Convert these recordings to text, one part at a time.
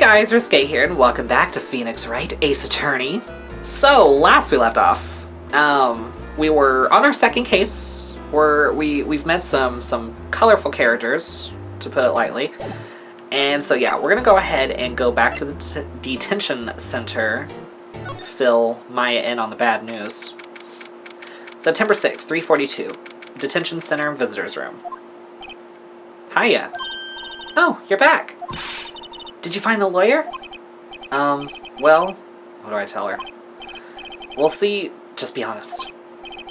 guys, Risque here, and welcome back to Phoenix Wright, Ace Attorney. So, last we left off, we were on our second case, where we've met some colorful characters, to put it lightly. And so yeah, we're gonna go ahead and go back to the detention center, fill Maya in on the bad news. September 6th, 3:42, detention center visitors room. Hiya. Oh, you're back. Did you find the lawyer? Well, what do I tell her? We'll see. Just be honest.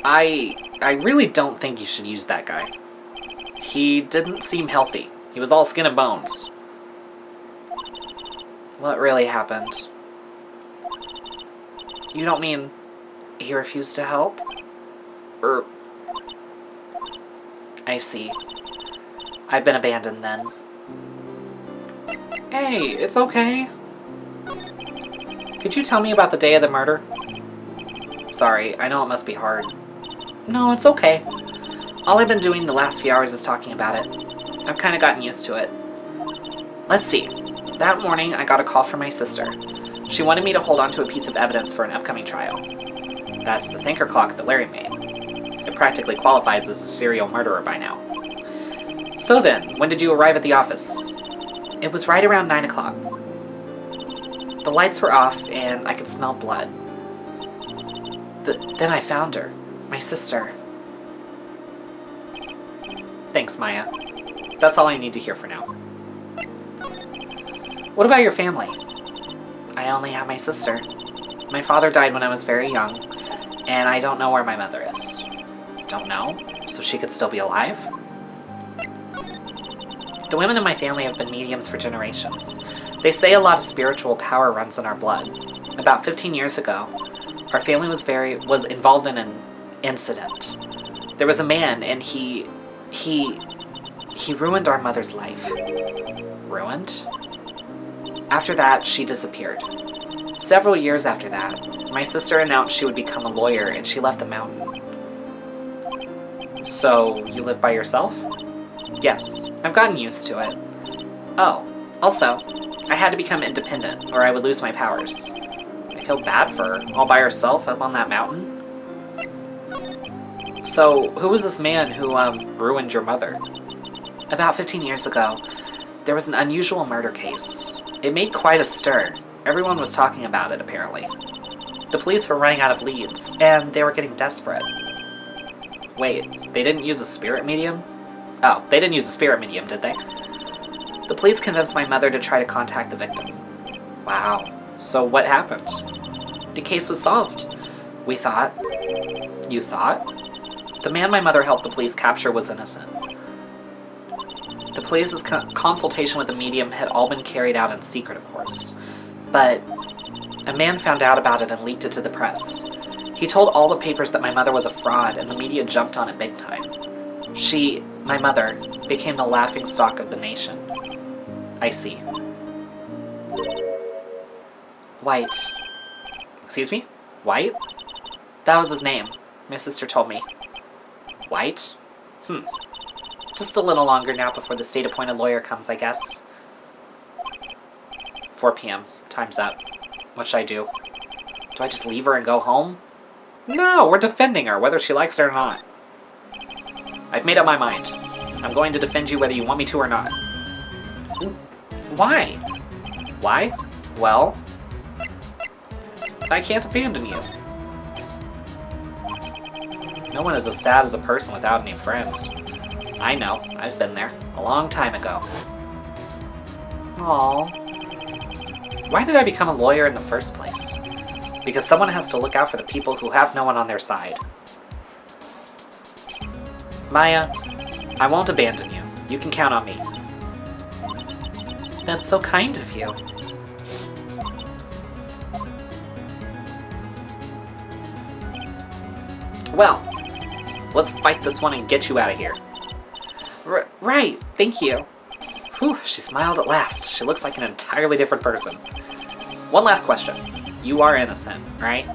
I really don't think you should use that guy. He didn't seem healthy. He was all skin and bones. What really happened? You don't mean he refused to help? Or... I see. I've been abandoned then. Hey, it's okay. Could you tell me about the day of the murder? Sorry, I know it must be hard. No, it's okay. All I've been doing the last few hours is talking about it. I've kind of gotten used to it. Let's see. That morning, I got a call from my sister. She wanted me to hold on to a piece of evidence for an upcoming trial. That's the thinker clock that Larry made. It practically qualifies as a serial murderer by now. So then, when did you arrive at the office? It was right around 9 o'clock. The lights were off, and I could smell blood. Then I found her. My sister. Thanks, Maya. That's all I need to hear for now. What about your family? I only have my sister. My father died when I was very young, and I don't know where my mother is. Don't know? So she could still be alive? The women in my family have been mediums for generations. They say a lot of spiritual power runs in our blood. About 15 years ago, our family was involved in an incident. There was a man, and he ruined our mother's life. Ruined? After that, she disappeared. Several years after that, my sister announced she would become a lawyer, and she left the mountain. So, you live by yourself? Yes, I've gotten used to it. Oh, also, I had to become independent, or I would lose my powers. I feel bad for her, all by herself up on that mountain. So, who was this man who, ruined your mother? About 15 years ago, there was an unusual murder case. It made quite a stir. Everyone was talking about it, apparently. The police were running out of leads, and they were getting desperate. Wait, they didn't use a spirit medium? Oh, they didn't use a spirit medium, did they? The police convinced my mother to try to contact the victim. Wow. So what happened? The case was solved. We thought. You thought? The man my mother helped the police capture was innocent. The police's consultation with the medium had all been carried out in secret, of course. But a man found out about it and leaked it to the press. He told all the papers that my mother was a fraud, and the media jumped on it big time. She, my mother, became the laughingstock of the nation. I see. White. Excuse me? White? That was his name. My sister told me. White? Just a little longer now before the state-appointed lawyer comes, I guess. 4 p.m. Time's up. What should I do? Do I just leave her and go home? No, we're defending her, whether she likes it or not. I've made up my mind. I'm going to defend you whether you want me to or not. Why? Why? Well, I can't abandon you. No one is as sad as a person without any friends. I know, I've been there, a long time ago. Aww. Why did I become a lawyer in the first place? Because someone has to look out for the people who have no one on their side. Maya, I won't abandon you. You can count on me. That's so kind of you. Well, let's fight this one and get you out of here. Right, thank you. Whew, she smiled at last. She looks like an entirely different person. One last question. You are innocent, right?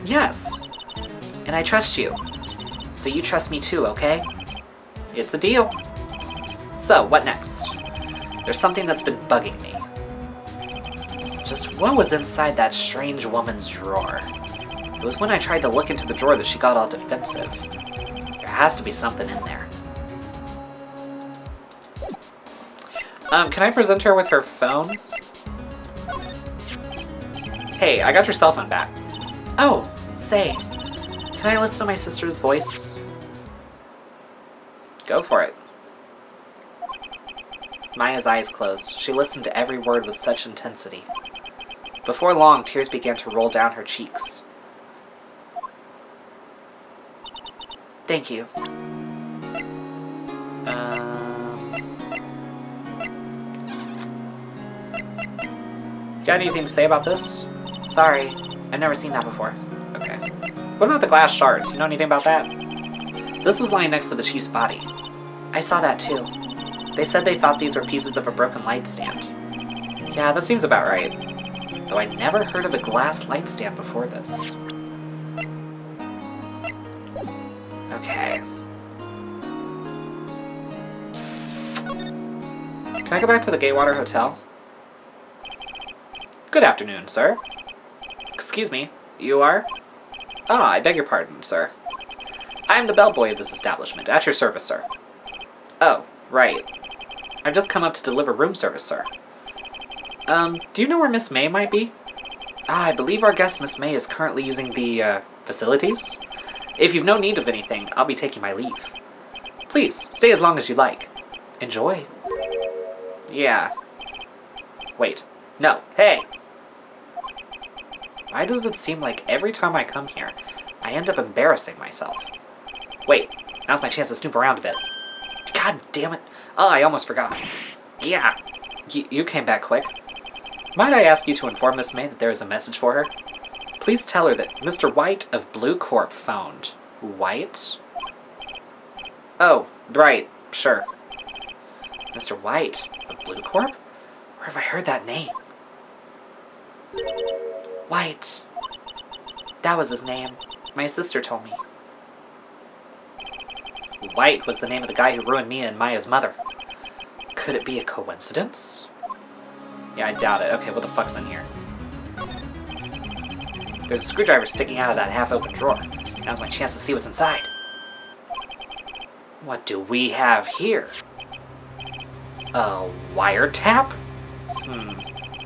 Yes. And I trust you. So you trust me too, okay? It's a deal. So, what next? There's something that's been bugging me. Just what was inside that strange woman's drawer? It was when I tried to look into the drawer that she got all defensive. There has to be something in there. Can I present her with her phone? Hey, I got your cell phone back. Oh, say, can I listen to my sister's voice? Go for it. Maya's eyes closed. She listened to every word with such intensity. Before long, tears began to roll down her cheeks. Thank you. Got anything to say about this? Sorry, I've never seen that before. Okay. What about the glass shards? You know anything about that? This was lying next to the chief's body. I saw that too. They said they thought these were pieces of a broken light stand. Yeah, that seems about right. Though I never heard of a glass light stand before this. Okay. Can I go back to the Gatewater Hotel? Good afternoon, sir. Excuse me, you are? Ah, I beg your pardon, sir. I am the bellboy of this establishment, at your service, sir. Oh, right. I've just come up to deliver room service, sir. Do you know where Miss May might be? Ah, I believe our guest Miss May is currently using the, facilities. If you've no need of anything, I'll be taking my leave. Please, stay as long as you like. Enjoy. Yeah. Wait. No. Hey! Why does it seem like every time I come here, I end up embarrassing myself? Wait, now's my chance to snoop around a bit. God damn it. Oh, I almost forgot. Yeah. You came back quick. Might I ask you to inform Miss May that there is a message for her? Please tell her that Mr. White of Blue Corp phoned. White? Oh, right. Sure. Mr. White of Blue Corp? Where have I heard that name? White. That was his name. My sister told me. White was the name of the guy who ruined Mia and Maya's mother. Could it be a coincidence? Yeah, I doubt it. Okay, what the fuck's in here? There's a screwdriver sticking out of that half-open drawer. Now's my chance to see what's inside. What do we have here? A wiretap?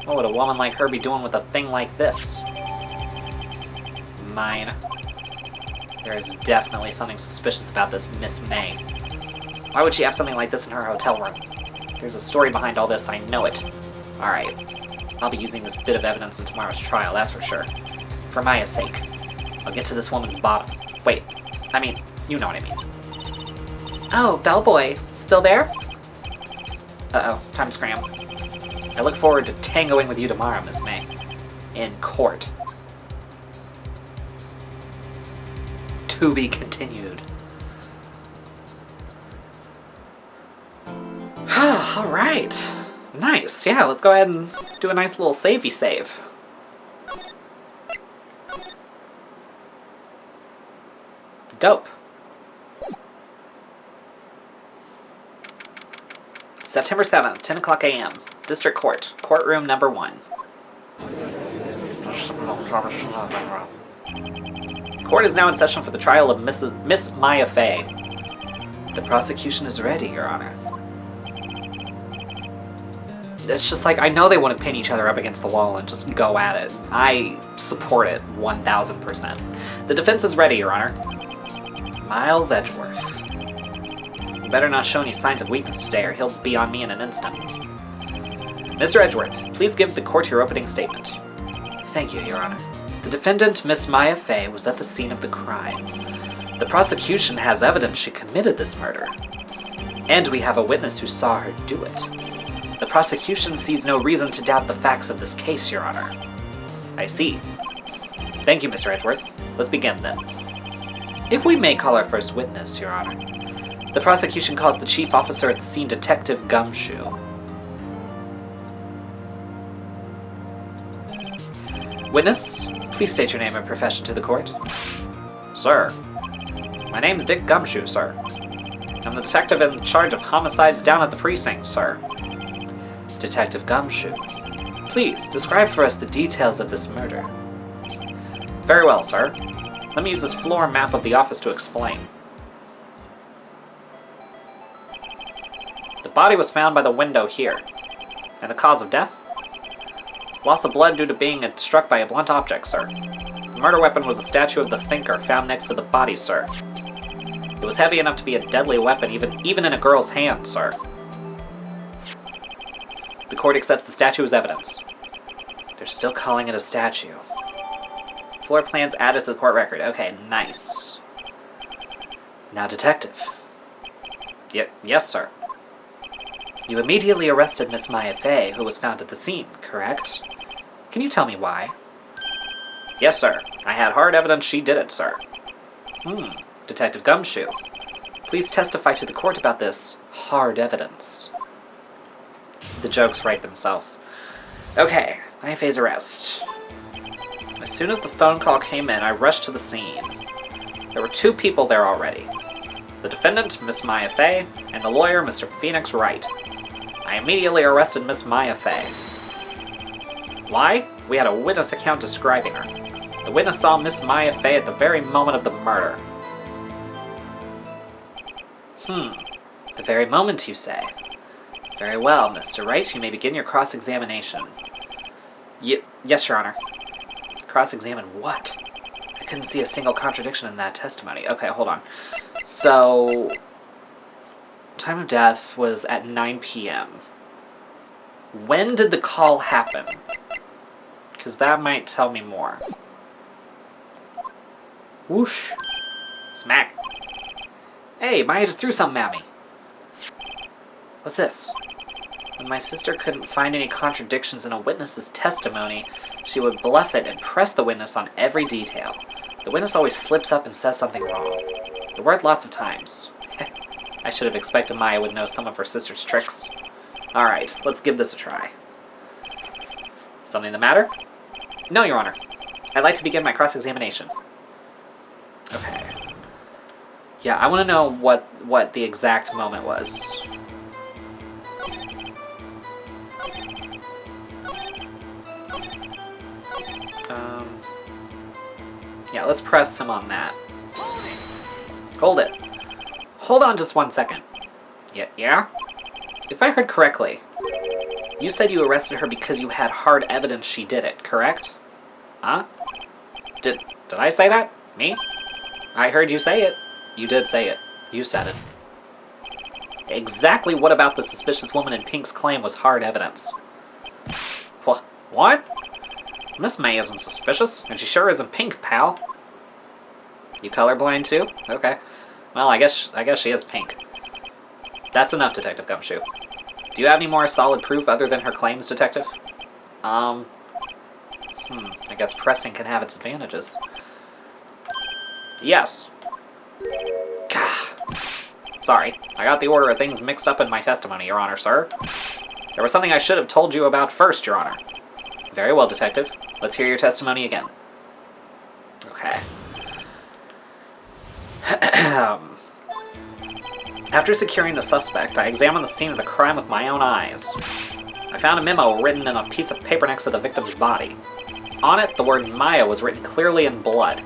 What would a woman like her be doing with a thing like this? Mine. There is definitely something suspicious about this Miss May. Why would she have something like this in her hotel room? There's a story behind all this, I know it. Alright. I'll be using this bit of evidence in tomorrow's trial, that's for sure. For Maya's sake. I'll get to this woman's bottom. Wait. I mean, you know what I mean. Oh, bellboy. Still there? Uh-oh. Time to scram. I look forward to tangoing with you tomorrow, Miss May. In court. To be continued. Alright. Nice. Yeah, let's go ahead and do a nice little savey save. Dope. September 7th, 10 o'clock a.m. District Court. Courtroom number 1. Court is now in session for the trial of Miss Maya Fey. The prosecution is ready, Your Honor. It's just like, I know they want to pin each other up against the wall and just go at it. I support it 1000%. The defense is ready, Your Honor. Miles Edgeworth. You better not show any signs of weakness today or he'll be on me in an instant. Mr. Edgeworth, please give the court your opening statement. Thank you, Your Honor. The defendant, Miss Maya Fey, was at the scene of the crime. The prosecution has evidence she committed this murder. And we have a witness who saw her do it. The prosecution sees no reason to doubt the facts of this case, Your Honor. I see. Thank you, Mr. Edgeworth. Let's begin, then. If we may call our first witness, Your Honor. The prosecution calls the chief officer at the scene, Detective Gumshoe. Witness, please state your name and profession to the court. Sir, my name's Dick Gumshoe, sir. I'm the detective in charge of homicides down at the precinct, sir. Detective Gumshoe, Please, describe for us the details of this murder. Very well, sir. Let me use this floor map of the office to explain. The body was found by the window here. And the cause of death? Loss of blood due to being struck by a blunt object, sir. The murder weapon was a statue of the Thinker found next to the body, sir. It was heavy enough to be a deadly weapon, even in a girl's hand, sir. The court accepts the statue as evidence. They're still calling it a statue. Floor plans added to the court record. Okay, nice. Now, detective. Yes, sir. You immediately arrested Miss Maya Fey, who was found at the scene, correct? Can you tell me why? Yes, sir. I had hard evidence she did it, sir. Detective Gumshoe. Please testify to the court about this hard evidence. The jokes write themselves. Okay, Maya Fey's arrest. As soon as the phone call came in, I rushed to the scene. There were 2 people there already. The defendant, Miss Maya Fey, and the lawyer, Mr. Phoenix Wright. I immediately arrested Miss Maya Fey. Why? We had a witness account describing her. The witness saw Miss Maya Fey at the very moment of the murder. The very moment, you say? Very well, Mr. Wright, you may begin your cross-examination. Yes, Your Honor. Cross-examine what? I couldn't see a single contradiction in that testimony. Okay, hold on. So, time of death was at 9 p.m. When did the call happen? Because that might tell me more. Whoosh. Smack. Hey, Maya just threw something at me. What's this? When my sister couldn't find any contradictions in a witness's testimony, she would bluff it and press the witness on every detail. The witness always slips up and says something wrong. It worked lots of times. I should have expected Maya would know some of her sister's tricks. Alright, let's give this a try. Something the matter? No, Your Honor. I'd like to begin my cross-examination. Okay. Yeah, I want to know what the exact moment was. Yeah, let's press him on that. Hold it. Hold on just 1 second. Yeah? If I heard correctly, you said you arrested her because you had hard evidence she did it, correct? Huh? Did I say that? Me? I heard you say it. You did say it. You said it. Exactly what about the suspicious woman in pink's claim was hard evidence? What? Miss May isn't suspicious, and she sure isn't pink, pal. You colorblind too? Okay. Well, I guess she is pink. That's enough, Detective Gumshoe. Do you have any more solid proof other than her claims, Detective? I guess pressing can have its advantages. Yes. Gah. Sorry, I got the order of things mixed up in my testimony, Your Honor, sir. There was something I should have told you about first, Your Honor. Very well, Detective. Let's hear your testimony again. Okay. After securing the suspect, I examined the scene of the crime with my own eyes. I found a memo written in a piece of paper next to the victim's body. On it, the word Maya was written clearly in blood.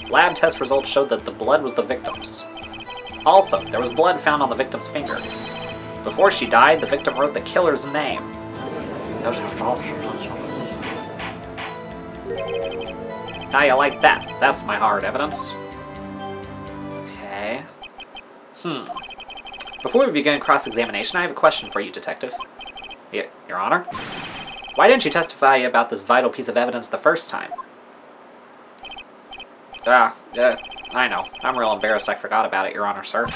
Lab test results showed that the blood was the victim's. Also, there was blood found on the victim's finger. Before she died, the victim wrote the killer's name. How you like that? That's my hard evidence. Okay. Before we begin cross-examination, I have a question for you, Detective. Your Honor? Why didn't you testify about this vital piece of evidence the first time? I know. I'm real embarrassed I forgot about it, Your Honor, sir.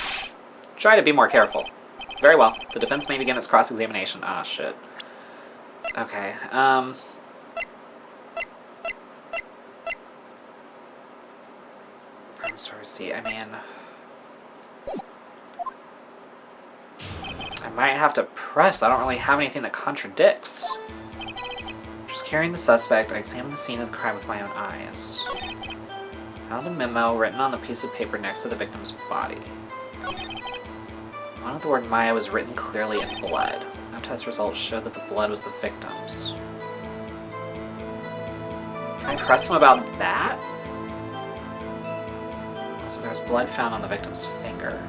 Try to be more careful. Very well. The defense may begin its cross-examination. Ah, shit. Okay, I'm sorry to see. I mean, I might have to press. I don't really have anything that contradicts. Just carrying the suspect, I examined the scene of the crime with my own eyes. Found a memo written on the piece of paper next to the victim's body. One of the word Maya was written clearly in blood. No test results showed that the blood was the victim's. Can I press him about that? So there's blood found on the victim's finger.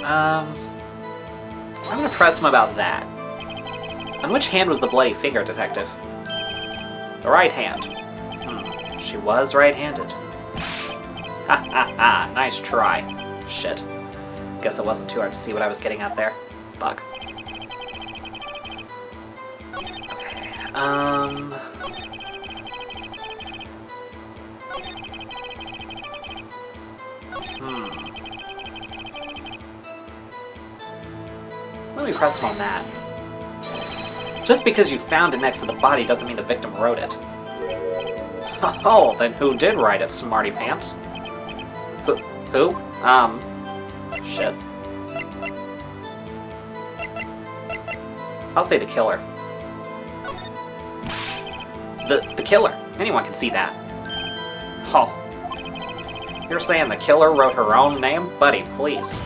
I'm gonna press him about that. On which hand was the bloody finger, Detective? The right hand. She was right-handed. Ha ha ha, nice try. Shit. Guess it wasn't too hard to see what I was getting at there. Bug. Okay, Let me press him on that. Just because you found it next to the body doesn't mean the victim wrote it. Oh, then who did write it, smarty pants? Who? Shit. I'll say the killer. The killer. Anyone can see that. Oh. You're saying the killer wrote her own name? Buddy, please.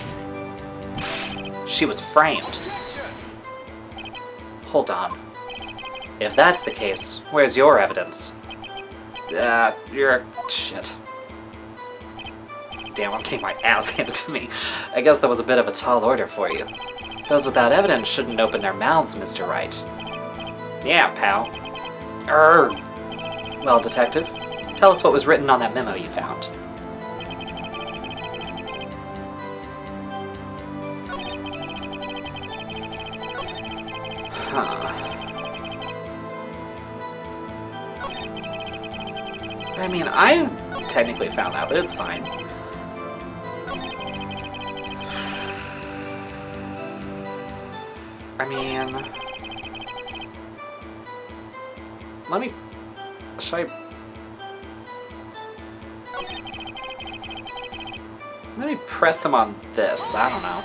She was framed. Hold on. If that's the case, where's your evidence? You're... shit. Damn, I'm getting my ass handed to me. I guess that was a bit of a tall order for you. Those without evidence shouldn't open their mouths, Mr. Wright. Yeah, pal. Well, Detective, tell us what was written on that memo you found. I mean, I technically found that, but it's fine. I mean... Let me... Should I... Let me press him on this, I don't know.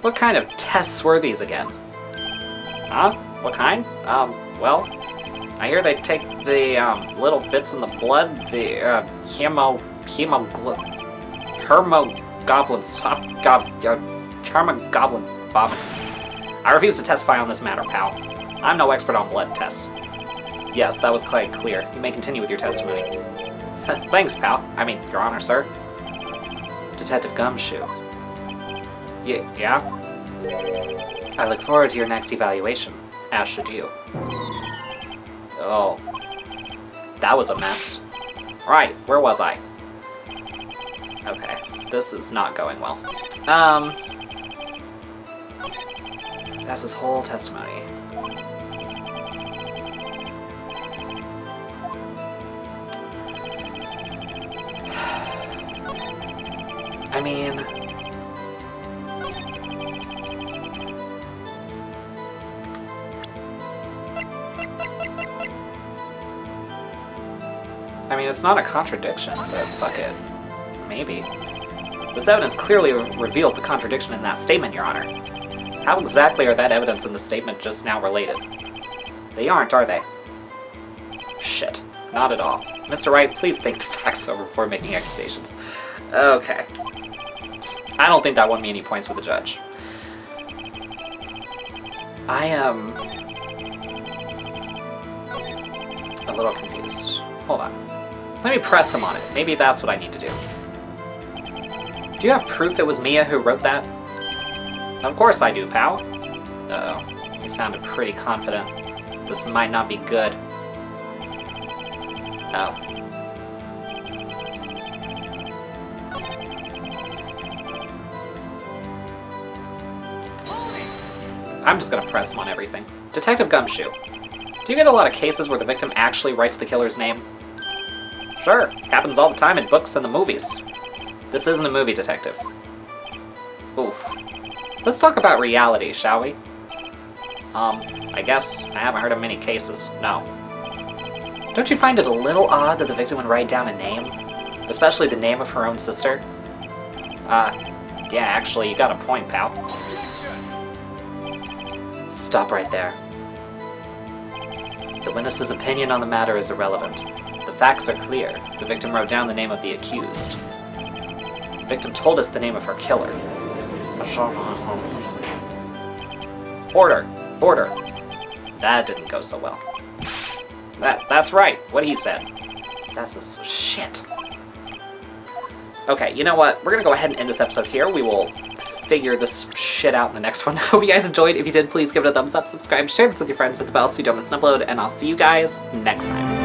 What kind of tests were these again? Huh? What kind? Well... I hear they take the, little bits in the blood, the, hermogoblins, hermogoblin vomit. I refuse to testify on this matter, pal. I'm no expert on blood tests. Yes, that was quite clear. You may continue with your testimony. Thanks, pal. I mean, Your Honor, sir. Detective Gumshoe. Yeah? I look forward to your next evaluation, as should you. Oh. That was a mess. Right, where was I? Okay, this is not going well. That's his whole testimony. I mean... it's not a contradiction, but fuck it. Maybe. This evidence clearly reveals the contradiction in that statement, Your Honor. How exactly are that evidence and the statement just now related? They aren't, are they? Shit. Not at all. Mr. Wright, please think the facts over before making accusations. Okay. I don't think that won me any points with the judge. I am... a little confused. Hold on. Let me press him on it. Maybe that's what I need to do. Do you have proof it was Mia who wrote that? Of course I do, pal. Uh-oh. You sounded pretty confident. This might not be good. Oh. I'm just gonna press him on everything. Detective Gumshoe. Do you get a lot of cases where the victim actually writes the killer's name? Sure, happens all the time in books and the movies. This isn't a movie, Detective. Oof. Let's talk about reality, shall we? I guess I haven't heard of many cases, no. Don't you find it a little odd that the victim would write down a name? Especially the name of her own sister? Yeah, actually, you got a point, pal. Stop right there. The witness's opinion on the matter is irrelevant. The facts are clear. The victim wrote down the name of the accused. The victim told us the name of her killer. Order. Order. That didn't go so well. That's right. What he said. That's a shit. Okay, you know what? We're gonna go ahead and end this episode here. We will figure this shit out in the next one. Hope you guys enjoyed. If you did, please give it a thumbs up, subscribe, share this with your friends, hit the bell so you don't miss an upload, and I'll see you guys next time.